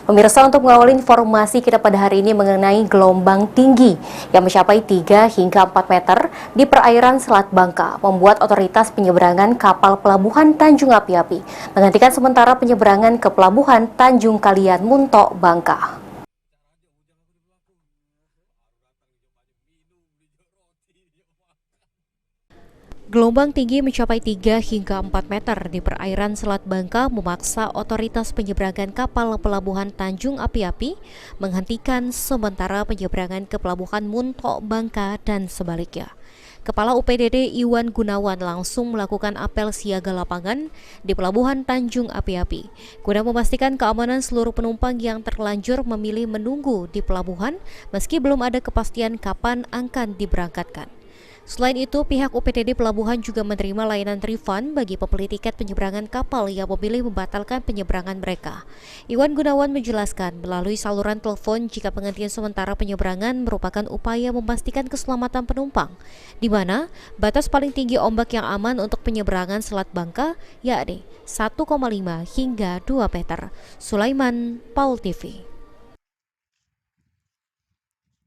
Pemirsa, untuk mengawali informasi kita pada hari ini mengenai gelombang tinggi yang mencapai 3 hingga 4 meter di perairan Selat Bangka membuat otoritas penyeberangan kapal pelabuhan Tanjung Api-Api menghentikan sementara penyeberangan ke pelabuhan Tanjung Kalian Muntok, Bangka. Gelombang tinggi mencapai 3 hingga 4 meter di perairan Selat Bangka memaksa otoritas penyeberangan kapal pelabuhan Tanjung Api-Api menghentikan sementara penyeberangan ke pelabuhan Muntok, Bangka dan sebaliknya. Kepala UPDD Iwan Gunawan langsung melakukan apel siaga lapangan di pelabuhan Tanjung Api-Api guna memastikan keamanan seluruh penumpang yang terlanjur memilih menunggu di pelabuhan meski belum ada kepastian kapan akan diberangkatkan. Selain itu, pihak UPDD Pelabuhan juga menerima layanan refund bagi pembeli tiket penyeberangan kapal yang memilih membatalkan penyeberangan mereka. Iwan Gunawan menjelaskan melalui saluran telepon jika penghentian sementara penyeberangan merupakan upaya memastikan keselamatan penumpang, di mana batas paling tinggi ombak yang aman untuk penyeberangan Selat Bangka yakni 1,5 hingga 2 meter. Sulaiman, Paul TV.